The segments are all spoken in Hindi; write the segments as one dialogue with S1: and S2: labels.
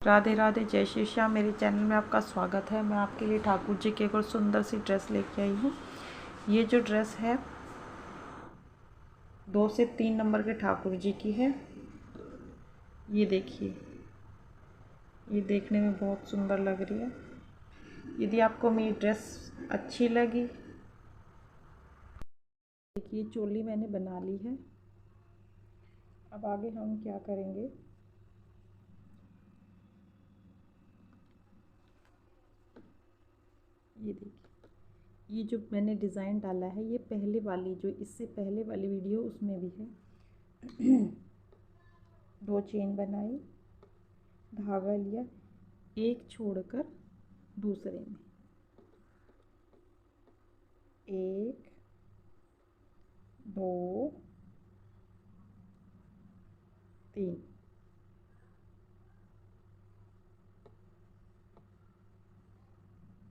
S1: राधे राधे, जय श्री श्याम। मेरे चैनल में आपका स्वागत है। मैं आपके लिए ठाकुर जी की एक और सुंदर सी ड्रेस लेके आई हूँ। ये जो ड्रेस है 2 से 3 नंबर के ठाकुर जी की है। ये देखिए, ये देखने में बहुत सुंदर लग रही है। यदि आपको मेरी ड्रेस अच्छी लगी, देखिए चोली मैंने बना ली है। अब आगे हम क्या करेंगे, ये देखिए, ये जो मैंने डिज़ाइन डाला है, ये पहले वाली, जो इससे पहले वाली वीडियो उसमें भी है। 2 चेन बनाई, धागा लिया, एक छोड़कर दूसरे में, 1 2 3,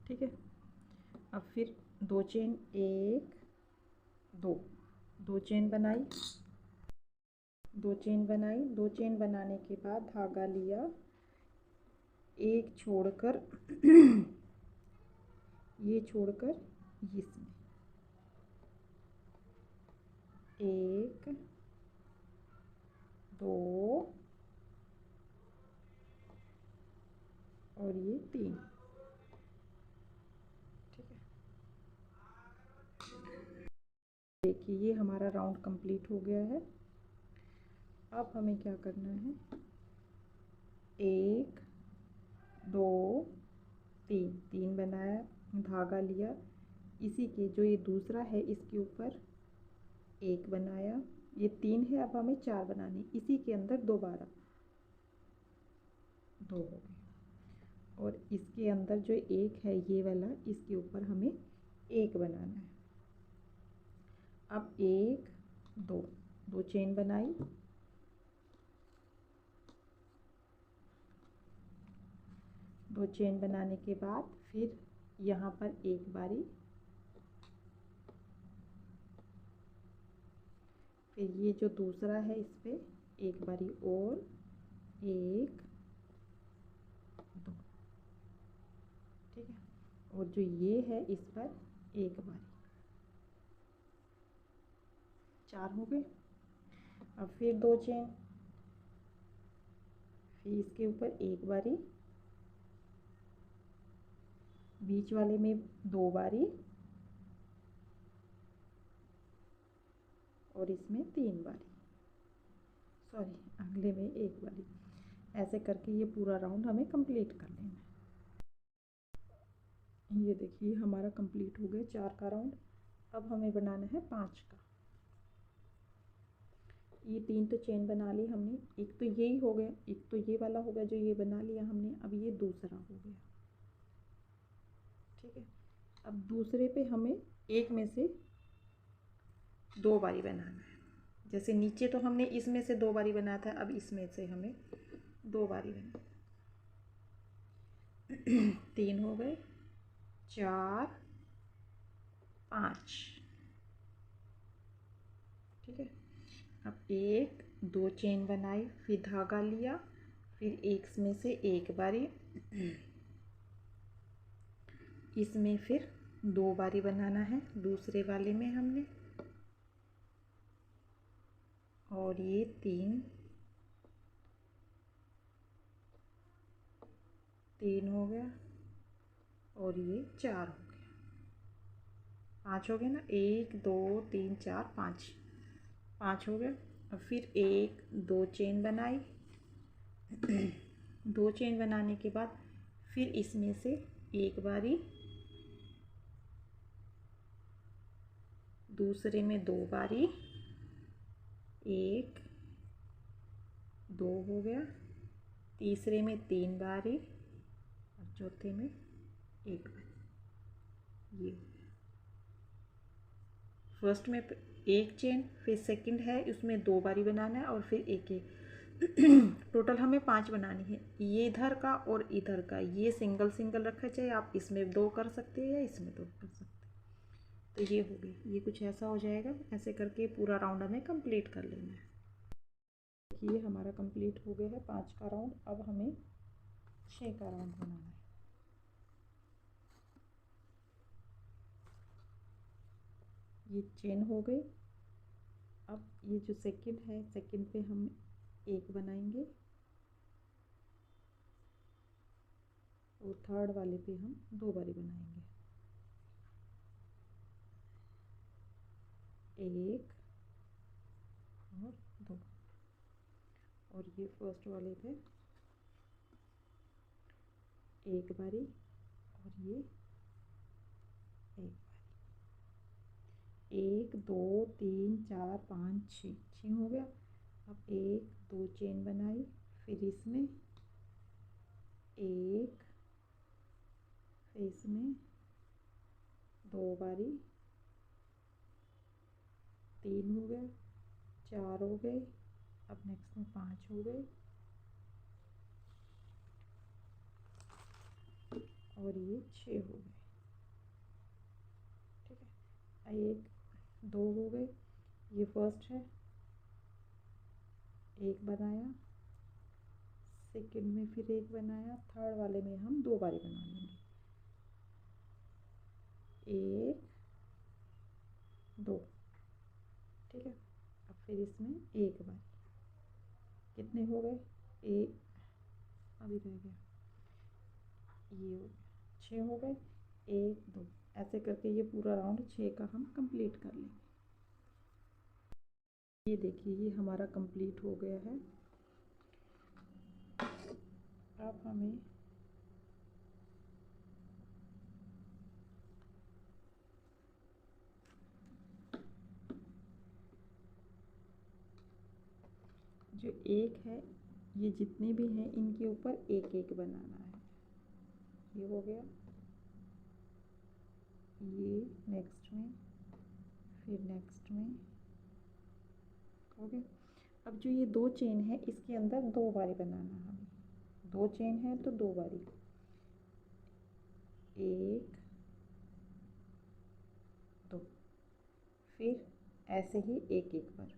S1: ठीक है। अब फिर 2 चेन, 1 2, 2 चेन बनाई, 2 चेन बनाई। 2 चेन बनाने के बाद धागा लिया, एक छोड़कर ये छोड़कर इसमें, 1 2 और ये 3, ठीक है। देखिए, ये हमारा राउंड कंप्लीट हो गया है। अब हमें क्या करना है, 1 2 3, 3 बनाया, धागा लिया, इसी के जो ये दूसरा है इसके ऊपर 1 बनाया, ये 3 है। अब हमें 4 बनाने, इसी के अंदर दोबारा 2 हो गए, और इसके अंदर जो 1 है ये वाला, इसके ऊपर हमें 1 बनाना है। अब 1 2, 2 चेन बनाई, 2 चेन बनाने के बाद फिर यहाँ पर एक बारी, फिर ये जो दूसरा है इस पर एक बारी और, 1 2, ठीक है। और जो ये है इस पर एक बारी, 4 हो गए। अब फिर 2 चेन, फिर इसके ऊपर एक बारी, बीच वाले में 2 बारी, और इसमें 3 बारी, सॉरी अगले में 1 बारी। ऐसे करके ये पूरा राउंड हमें कंप्लीट कर लेना है। ये देखिए हमारा कंप्लीट हो गया 4 का राउंड। अब हमें बनाना है 5 का। ये 3 तो चेन बना ली हमने, एक तो यही हो गया, एक तो ये वाला हो गया जो ये बना लिया हमने। अब ये दूसरा हो गया, ठीक है। अब दूसरे पे हमें एक में से 2 बारी बनाना है। जैसे नीचे तो हमने इसमें से 2 बारी बनाया था, अब इसमें से हमें 2 बारी बनाना। 3 हो गए, 4 5, ठीक है। अब 1 2 चेन बनाई, फिर धागा लिया, फिर एक में से एक बारी, इसमें फिर 2 बारी बनाना है दूसरे वाले में हमने, और ये 3 हो गया, और ये 4 हो गया, 5 हो गया ना, 1 2 3 4 5, 5 हो गया। अब फिर 1 2 चेन बनाई, 2 चेन बनाने के बाद फिर इसमें से एक बारी, दूसरे में 2 बारी, 1 2 हो गया, तीसरे में 3 बारी, और चौथे में 1 बारी। ये हो गया। फर्स्ट में एक चेन, फिर सेकंड है उसमें 2 बारी बनाना है, और फिर एक एक। टोटल हमें 5 बनानी है। ये इधर का और इधर का, ये सिंगल सिंगल रखा चाहिए, आप इसमें 2 कर सकते हैं या इसमें 2 कर सकते हैं। तो ये हो गई, ये कुछ ऐसा हो जाएगा। ऐसे करके पूरा राउंड हमें कंप्लीट कर लेना है। ये हमारा कंप्लीट हो गया है 5 का राउंड। अब हमें 6 का राउंड बनाना है। ये चेन हो गई। अब ये जो सेकंड है, सेकंड पे हम एक बनाएंगे और थर्ड वाले पे हम 2 बारी बनाएंगे। एक और 2। और ये फर्स्ट वाले पे एक बारी और ये एक बारी। 1 2 3 4 5 6, 6 हो गया। अब 1 2 चेन बनाई, फिर इसमें एक, फिर इसमें 2 बारी, 3 हो गए, 4 हो गए। अब नेक्स्ट में 5 हो गए और ये 6 हो गए। ठीक है, 1 2 हो गए। ये फर्स्ट है, एक बनाया, सेकंड में फिर एक बनाया, थर्ड वाले में हम 2 बारी बना लेंगे। 1 2। ठीक है, अब फिर इसमें एक बारी। कितने हो गए? एक, अभी रह गया, ये हो गया, 6 हो गए। 1 2, ऐसे करके ये पूरा राउंड 6 का हम कंप्लीट कर लेंगे। ये देखिए, ये हमारा कंप्लीट हो गया है। अब हमें जो एक है, ये जितने भी हैं इनके ऊपर एक एक बनाना है। ये हो गया, ये नेक्स्ट में, फिर नेक्स्ट में हो गया। अब जो ये 2 चेन है, इसके अंदर 2 बारी बनाना है हमें। 2 चेन है तो 2 बारी, 1 2, फिर ऐसे ही एक एक बार,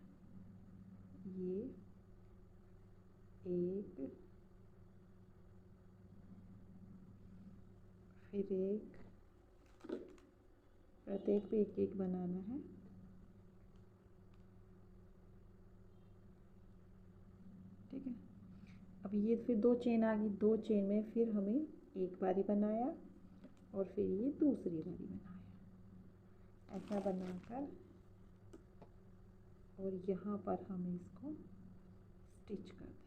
S1: ये 1, फिर 1, प्रत्येक पे एक एक बनाना है। ठीक है, अब ये फिर 2 चेन आ गई। 2 चेन में फिर हमें एक बारी बनाया और फिर ये दूसरी बारी बनाया, ऐसा बनाकर, और यहाँ पर हमें इसको स्टिच कर देना है।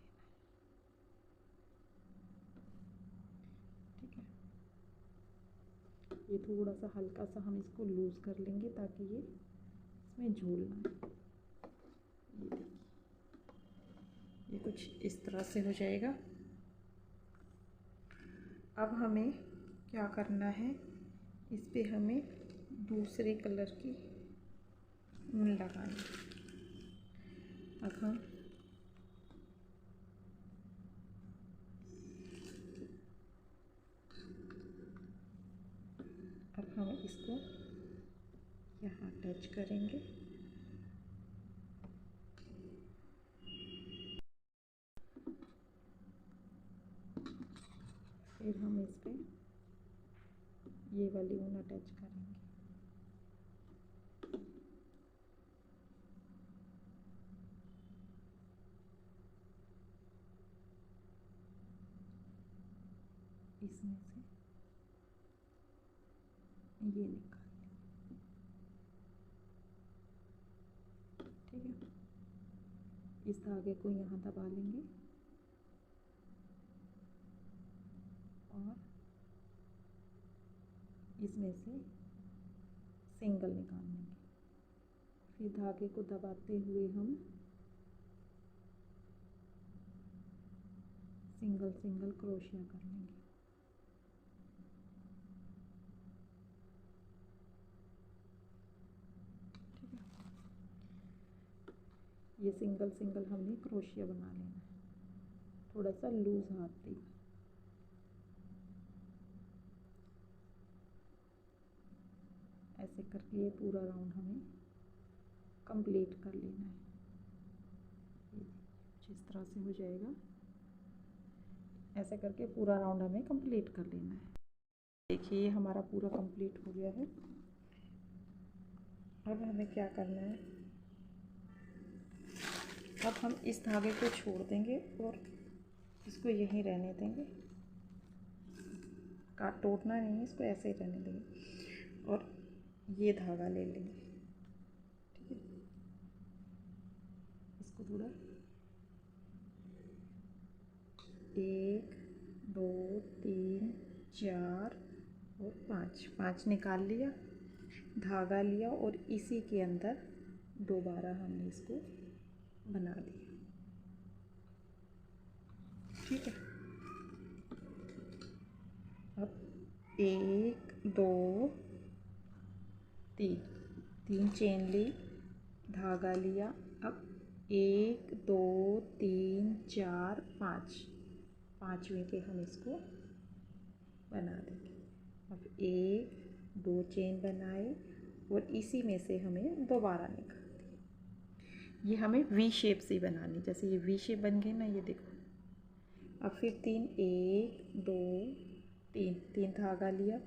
S1: ठीक है, ये थोड़ा सा हल्का सा हम इसको लूज़ कर लेंगे ताकि ये इसमें झूल ना आए। ये देखिए, ये कुछ इस तरह से हो जाएगा। अब हमें क्या करना है, इस पे हमें दूसरे कलर की ऊन लगानी है। अब हम इसको यहाँ टच करेंगे, फिर हम इस पे ये वाली ऊन अटैच करेंगे। इसमें से ये निकाल, ठीक है। इस धागे को यहाँ दबा लेंगे और इसमें से सिंगल निकाल लेंगे। फिर धागे को दबाते हुए हम सिंगल सिंगल क्रोशिया कर लेंगे। ठीक है, ये सिंगल सिंगल हमने क्रोशिया बना लेना है, थोड़ा सा लूज हाथ देगा। ऐसे करके ये पूरा राउंड हमें कंप्लीट कर लेना है। ये कुछ इस तरह से हो जाएगा। ऐसे करके पूरा राउंड हमें कंप्लीट कर लेना है। देखिए ये हमारा पूरा कंप्लीट हो गया है। अब हमें क्या करना है, अब हम इस धागे को छोड़ देंगे और इसको यहीं रहने देंगे, काट तोड़ना नहीं है इसको, ऐसे ही रहने देंगे और ये धागा ले लेंगे। ठीक है, इसको थोड़ा 1 2 3 4 और 5 निकाल लिया, धागा लिया और इसी के अंदर दोबारा हमने इसको बना दिया। ठीक है, अब 1 2 3 चेन ली, धागा लिया, अब 1 2 3 4 5, पाँचवें पे हम इसको बना देंगे। अब 1 2 चेन बनाए और इसी में से हमें दोबारा निकाल दिए। ये हमें वी शेप से बनानी, जैसे ये वी शेप बन गई ना, ये देखो। अब फिर 3 1 2 3 धागा लिया,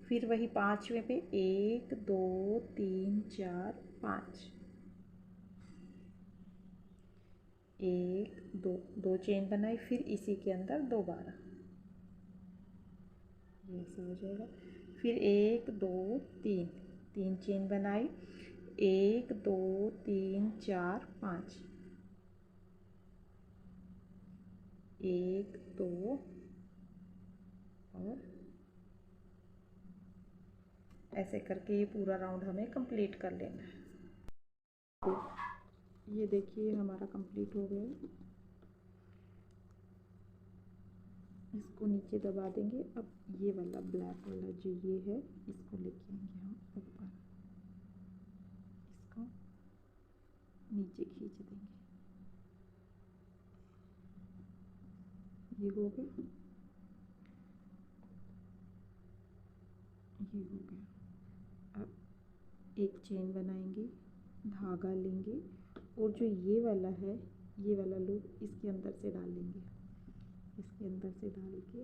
S1: फिर वही पाँचवें पे 1 2 3 4 5, 1 2 चेन बनाई, फिर इसी के अंदर दोबारा, ये ऐसा हो जाएगा। फिर 1 2 3 चेन बनाई, 1 2 3 4 5, 1 2 और ऐसे करके ये पूरा राउंड हमें कंप्लीट कर लेना है। ये देखिए हमारा कंप्लीट हो गया। इसको नीचे दबा देंगे। अब ये वाला ब्लैक वाला जो ये है, इसको लेके आएंगे हम ऊपर, इसको नीचे खींच देंगे। ये हो गया, ये हो गया। अब एक चेन बनाएंगे, धागा लेंगे और जो ये वाला है, ये वाला लूप इसके अंदर से डालेंगे, इसके अंदर से डाल के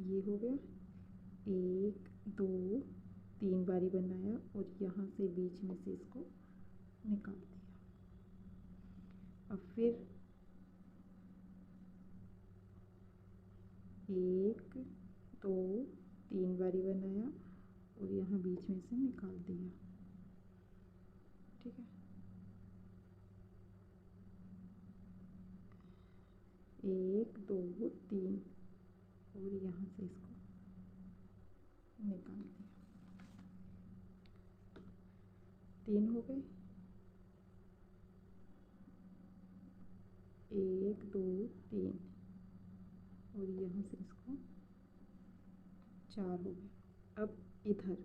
S1: ये हो गया। 1 2 3 बारी बनाया और यहाँ से बीच में से इसको निकाल दिया। अब फिर 1 2 3 बारी बनाया और यहाँ बीच में से निकाल दिया। ठीक है, 1 2 3 और यहाँ से इसको निकाल दिया। 3 हो गए, 1 2 3 और यहाँ से इसको 4 हो गए। अब इधर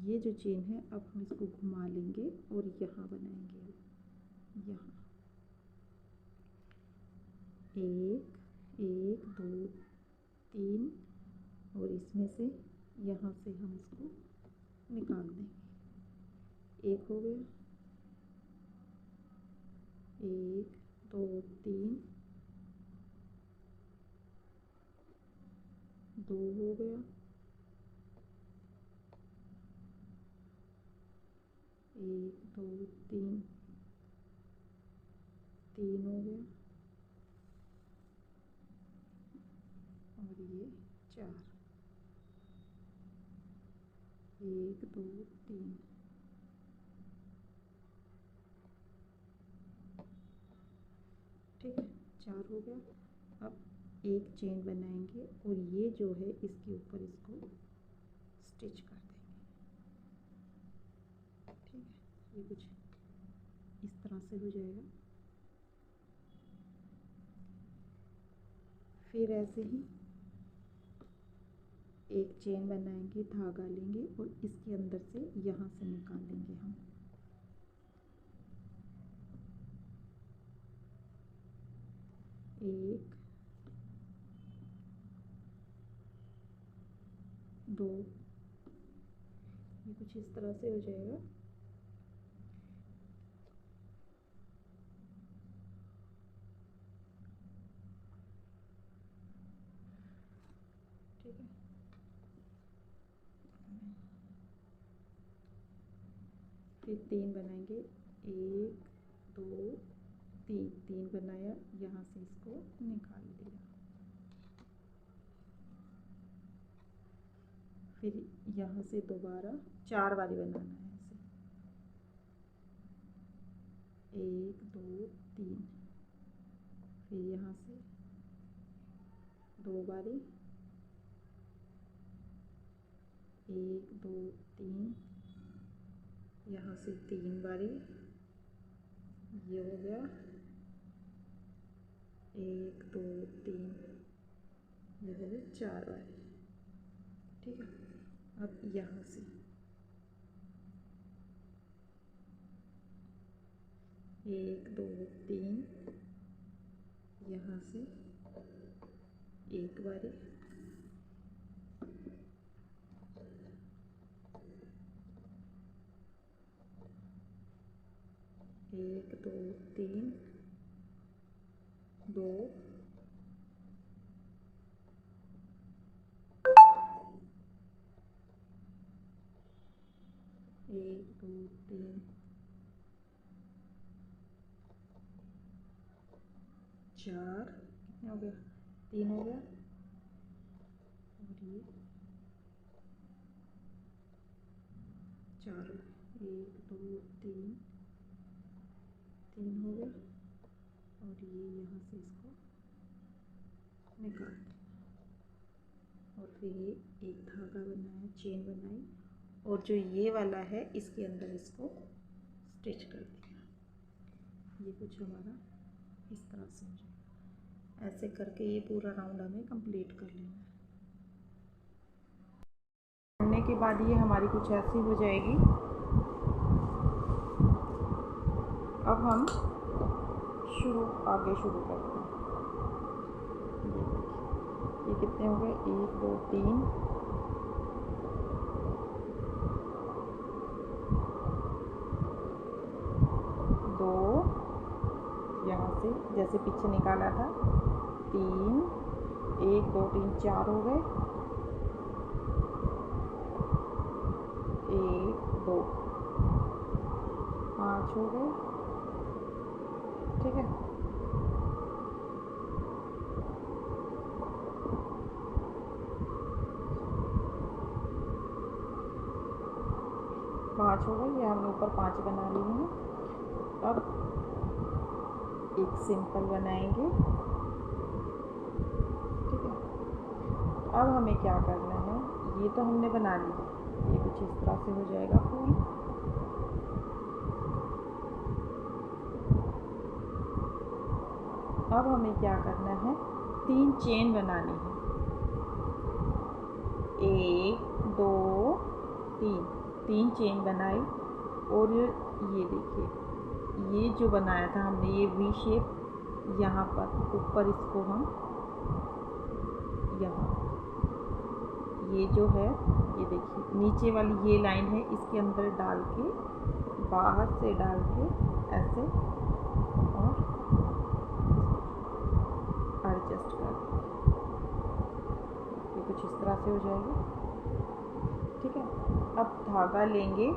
S1: ये जो चेन है, अब हम इसको घुमा लेंगे और यहाँ बनाएंगे। यहाँ 1 1 2 3 और इसमें से यहाँ से हम इसको निकाल देंगे। 1 हो गया, 1 2 3, 2 हो गया, 1 2 3 3 हो गया और ये 4, 1 2 3, ठीक है, 4 हो गया। अब एक चेन बनाएंगे और ये जो है इसके ऊपर इसको स्टिच कर देंगे। ठीक है, ये कुछ इस तरह से हो जाएगा। फिर ऐसे ही एक चेन बनाएंगे, धागा लेंगे और इसके अंदर से यहाँ से निकालेंगे हम। एक 2, ये कुछ इस तरह से हो जाएगा। ठीक है। फिर 3 बनाएंगे, 1 2 3, 3 बनाया, यहाँ से इसको निकाल दिया। फिर यहाँ से दोबारा 4 बारी बनाना है ऐसे, 1 2 3। फिर यहाँ से 2 बारी, 1 2 3, यहाँ से 3 बारी, ये हो गया 1 2 3, ये हो गया 4 बारी। ठीक है। अब यहाँ से 1 2 3, यहाँ से 1 बारी, 1 2 3 2, 1 2 3 4, कितने हो गया, 3 हो गया, और ये 4, 1 2 3 3 हो गया, और ये यहाँ से इसको निकाल दिया। और फिर ये एक धागा बनाया, चेन बनाई, और जो ये वाला है इसके अंदर इसको स्टिच कर दिया। ये कुछ हमारा इस तरह से हो जाएगा। ऐसे करके ये पूरा राउंड हमें कंप्लीट कर लेना है। करने के बाद ये हमारी कुछ ऐसी हो जाएगी। अब हम आगे शुरू करते हैं। ये कितने हो गए, 1 2 3, 2, यहाँ से जैसे पीछे निकाला था 3, 1 2 3 4 हो गए, 1 2 5 हो गए। ठीक है। पाँच हो गए, ये हमने ऊपर 5 बना लिए हैं। अब एक सिंपल बनाएंगे। ठीक है। अब हमें क्या करना है, ये तो हमने बना लिया, ये कुछ इस तरह से हो जाएगा फूल। अब हमें क्या करना है, 3 चेन बनानी है, 1 2 3, 3 चेन बनाई। और ये देखिए, ये जो बनाया था हमने, ये वी शेप, यहाँ पर ऊपर इसको हम यहाँ, ये जो है, ये देखिए नीचे वाली ये लाइन है, इसके अंदर डाल के, बाहर से डाल के ऐसे और एडजस्ट कर दें। ये कुछ इस तरह से हो जाएगी। ठीक है। अब धागा लेंगे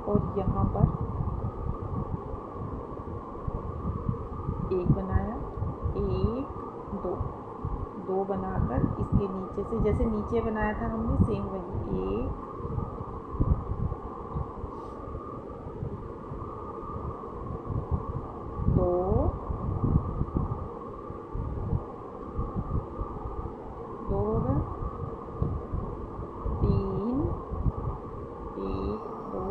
S1: और यहाँ पर एक बनाया, 1 2 2 बनाकर इसके नीचे से, जैसे नीचे बनाया था हमने सेम वही, 1 2 2 हो गए, 3 1 2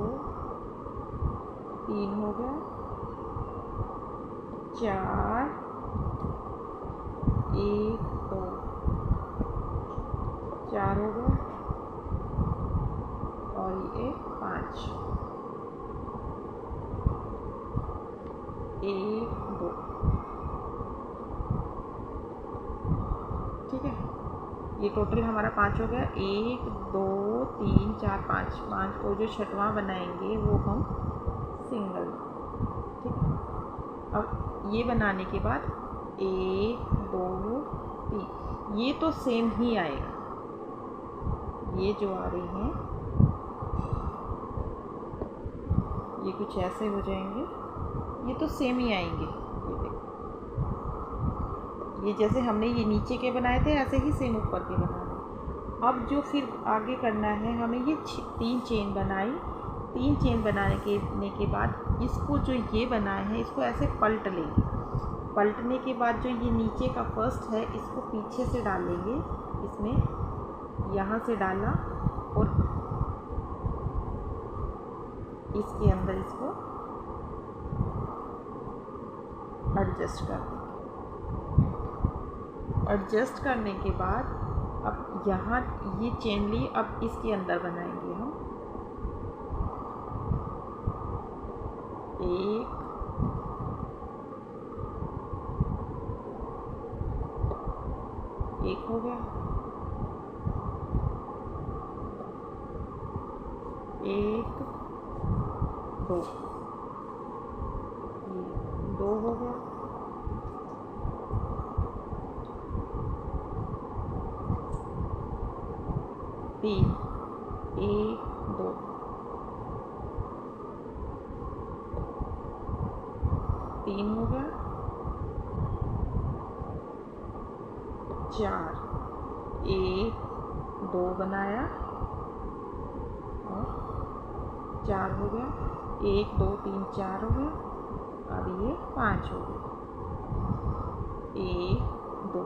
S1: 3 हो गया, 4 1 2 4 हो गया, और ये 5 1 2। ठीक है। ये टोटल हमारा 5 हो गया, 1 2 3 4 5, 5 को जो छठवां बनाएंगे वो हम सिंगल। ठीक है। अब ये बनाने के बाद 1 2 3, ये तो सेम ही आएगा, ये जो आ रही हैं ये कुछ ऐसे हो जाएंगे, ये तो सेम ही आएंगे। ये देखो, ये जैसे हमने ये नीचे के बनाए थे ऐसे ही सेम ऊपर के बनाने। अब जो फिर आगे करना है हमें, ये 3 चेन बनाई। 3 चेन बनाने के बाद इसको जो ये बनाए हैं इसको ऐसे पलट लेंगे। पलटने के बाद जो ये नीचे का फर्स्ट है इसको पीछे से डालेंगे, इसमें यहाँ से डाला और इसके अंदर इसको एडजस्ट कर देंगे। एडजस्ट करने के बाद अब यहाँ ये चेन ली, अब इसके अंदर बनाएंगे हम एक हो गया, एक, दो, ये 2 हो गया, 3, 1, 2, 3 हो गया, 4, 1, 2 बनाया और 4 हो गया, 1, 2, 3, 4 हो गया। अब ये 5 हो गया, 1, 2,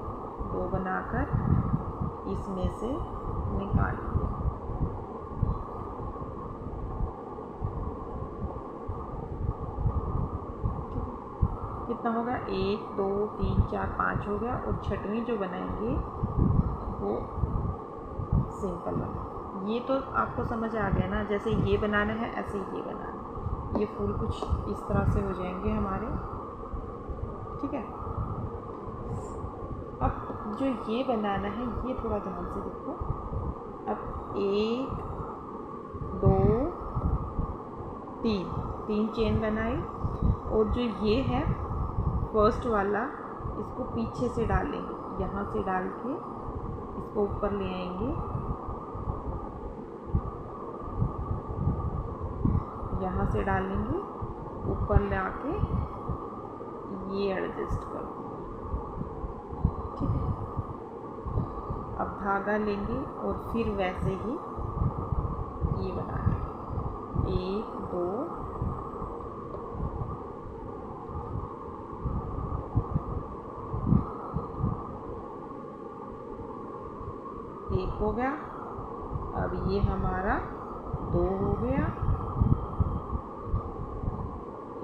S1: 2 बनाकर इसमें से निकाल लिया। कितना होगा, 1, 2, 3, 4, 5 हो गया। और छठवीं जो बनाएंगे वो सिंपल बना। ये तो आपको समझ आ गया ना, जैसे ये बनाना है ऐसे ये बनाना है। ये फूल कुछ इस तरह से हो जाएंगे हमारे, ठीक है। अब जो ये बनाना है ये थोड़ा ध्यान से देखो। अब 1, 2, 3 चेन बनाई और जो ये है फर्स्ट वाला इसको पीछे से डालेंगे, यहाँ से डाल के इसको ऊपर ले आएंगे, यहाँ से डालेंगे ऊपर ले आके ये एडजस्ट कर देंगे, ठीक है। अब धागा लेंगे और फिर वैसे ही ये बनाना है, 1, 2, 1 हो गया। अब ये हमारा 2 हो गया,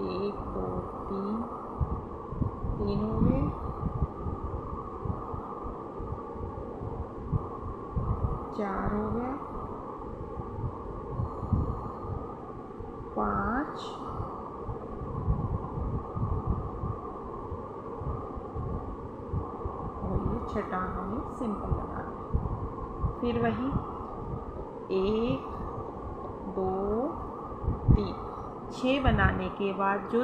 S1: 1, 2, 3 हो गए, 4 हो गया, 5, और ये छठा हमें सिंपल बनाना है। फिर वही 1, 2, 3, 6 बनाने के बाद जो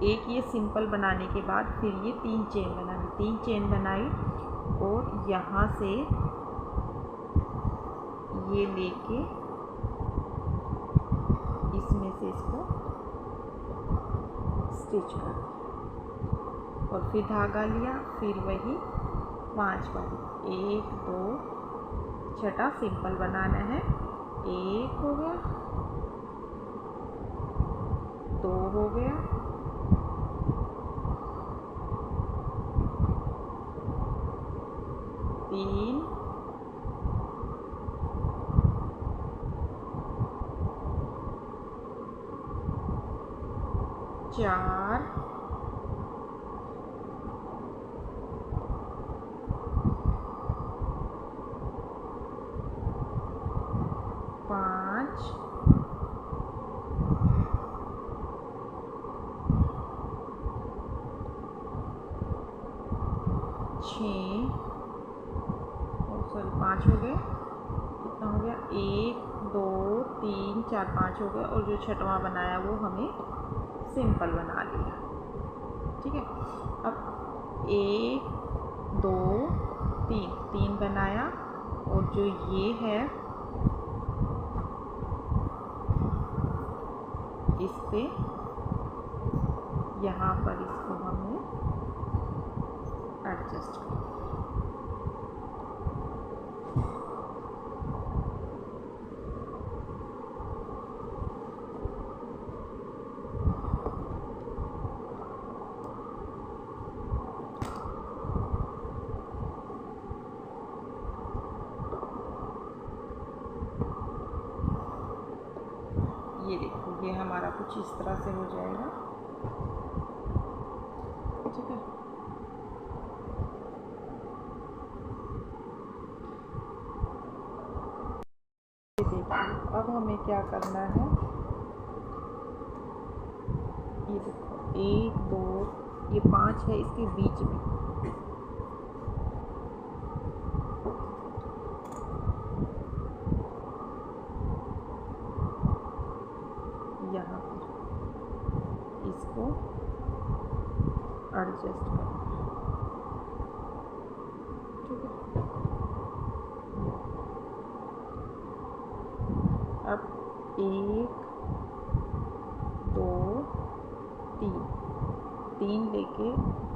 S1: एक ये सिंपल बनाने के बाद फिर ये 3 चेन बनानी। 3 चेन बनाई और यहाँ से ये लेके इसमें से इसको स्टिच कर दिया और फिर धागा लिया। फिर वही 5 वाली, 1, 2, छठा सिंपल बनाना है। 1 हो गया, 2 हो गया, 3, 4, 5, 6, सॉरी 5 हो गए। कितना हो गया, 1, 2, 3, 4, 5 हो गया। और जो छठवां बनाया वो हमें सिंपल बना लिया, ठीक है। अब 1, 2, 3 बनाया और जो ये है इस पे यहाँ पर इसको हमें एडजस्ट करना। ये देखो, ये हमारा कुछ इस तरह से हो जाएगा। ठीक है, ये देखिए अब हमें क्या करना है। ये देखो 1 2 ये 5 है, इसके बीच में यहाँ पर इसको एडजस्ट करना है। ठीक है, अब 1 2 3 लेके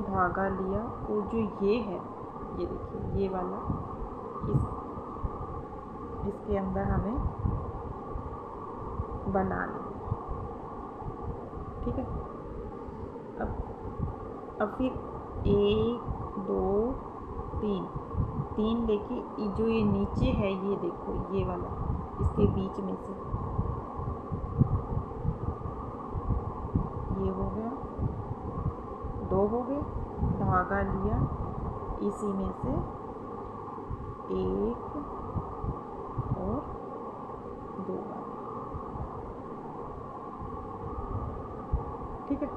S1: धागा लिया, और जो ये है, ये देखिए ये वाला, इसके अंदर हमें बना लें। ठीक है, अब फिर 1 2 3 लेके जो ये नीचे है, ये देखो ये वाला, इसके बीच में से ये हो गया, 2 हो गए, धागा लिया, इसी में से 1 और 2 बार। ठीक है,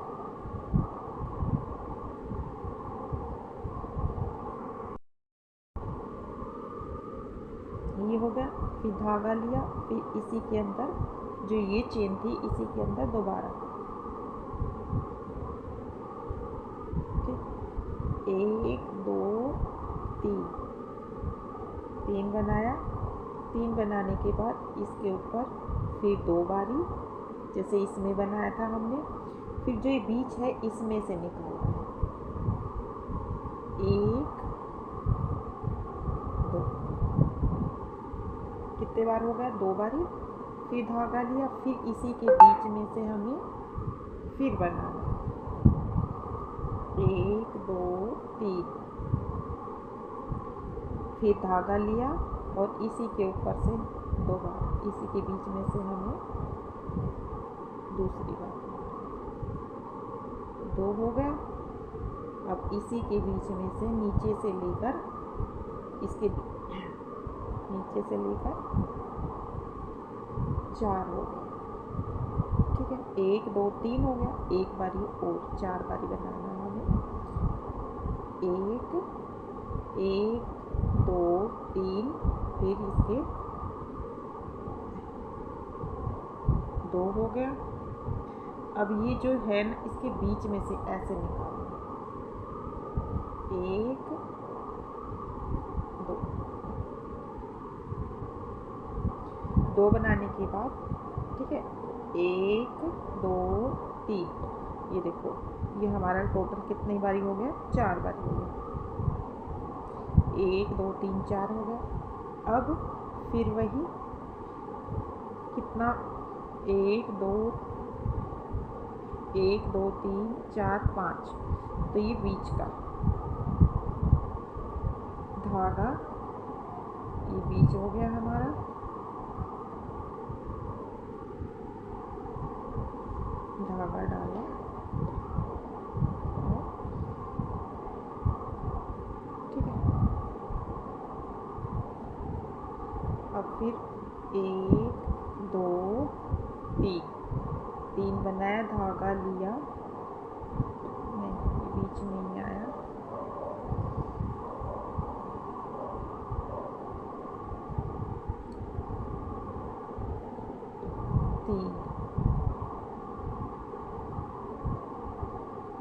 S1: ये हो गया। फिर धागा लिया, फिर इसी के अंदर जो ये चेन थी, इसी के अंदर दोबारा, ठीक, 1 2 3 बनाया। 3 बनाने के बाद इसके ऊपर फिर 2 बारी, जैसे इसमें बनाया था हमने। फिर जो ये बीच है, इसमें से निकालना है, 1 2, कितने बार हो गया, 2 बारी। फिर धागा लिया, फिर इसी के बीच में से हमें फिर बनाना है, 1 2 3, फिर धागा लिया और इसी के ऊपर से 2 बार, इसी के बीच में से हमें दूसरी बार, 2 हो गया। अब इसी के बीच में से नीचे से लेकर इसके नीचे से लेकर 4 हो गया। ठीक है, 1 2 3 हो गया, एक बारी और 4 बारी बनाना है हमें, 1 2 3, फिर इसके 2 हो गया। अब ये जो है ना, इसके बीच में से ऐसे निकालना, 1 2 बनाने के बाद, ठीक है, 1 2 3, ये देखो ये हमारा टोटल कितनी बारी हो गया, 4 बारी हो गया, 1 2 3 4 हो गया। अब फिर वही कितना, 1 2 3 4 5, तो ये बीच का धागा, ये बीच हो गया हमारा। धागा डाला, ठीक है। अब फिर 1 2 3 बनाया, धागा लिया, नहीं ये बीच में ही आया, 3,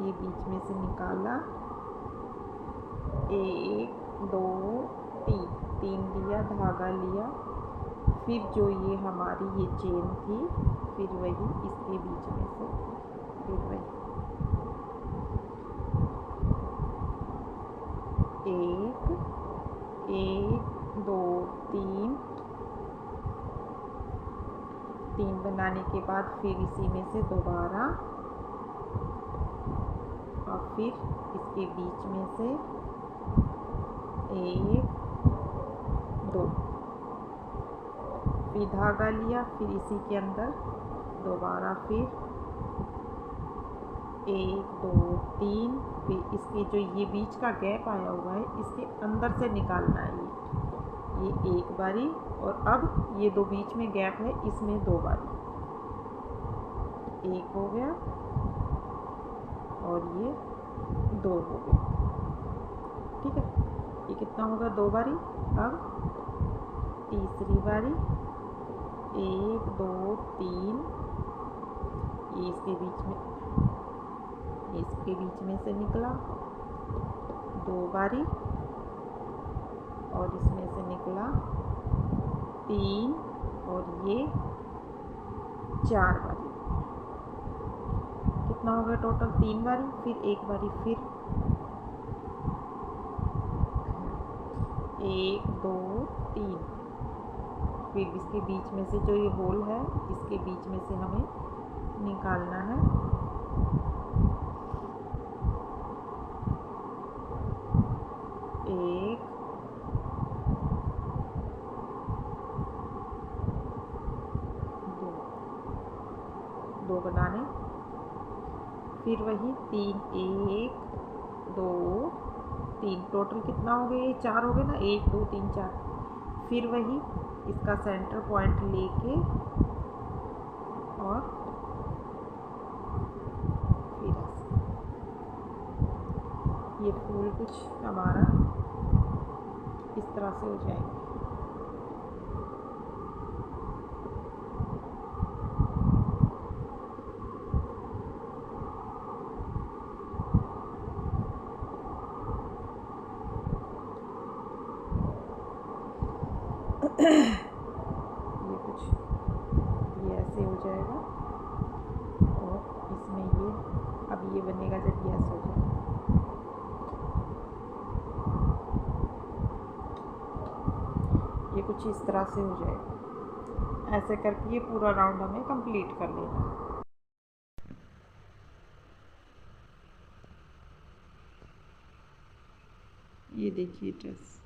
S1: ये बीच में से निकाला, 1 2 3 लिया, धागा लिया, फिर जो ये हमारी ये चेन थी, फिर वही इसके बीच में से फिर वही 1 1 2 3 3 बनाने के बाद फिर इसी में से दोबारा और फिर इसके बीच में से 1 2 फिर धागा लिया, फिर इसी के अंदर दोबारा फिर 1 2 3 फिर इसके जो ये बीच का गैप आया हुआ है इसके अंदर से निकालना है ये एक बारी, और अब ये दो बीच में गैप है इसमें 2 बारी, एक हो गया और ये 2 हो गया। ठीक है, ये कितना होगा 2 बारी। अब तीसरी बारी 1 2 3 ये इसके बीच में से निकला 2 बारी, और इसमें से निकला 3 और ये 4 बारी। कितना हो गया टोटल 3 बारी, फिर एक बारी फिर 1 2 3 फिर इसके बीच में से जो ये होल है इसके बीच में से हमें निकालना है। एक दो बनाने, फिर वही 3 1 2 3 टोटल कितना हो गया, ये 4 हो गए ना, 1 2 3 4। फिर वही इसका सेंटर पॉइंट लेके और फिर ये फूल कुछ हमारा इस तरह से हो जाएगा। ये कुछ ये ऐसे हो जाएगा, और इसमें ये अब ये बनेगा जब ये ऐसे हो जाएगा। ये कुछ इस तरह से हो जाएगा। ऐसे करके ये पूरा राउंड हमें कंप्लीट कर लेना है। ये देखिए ड्रेस।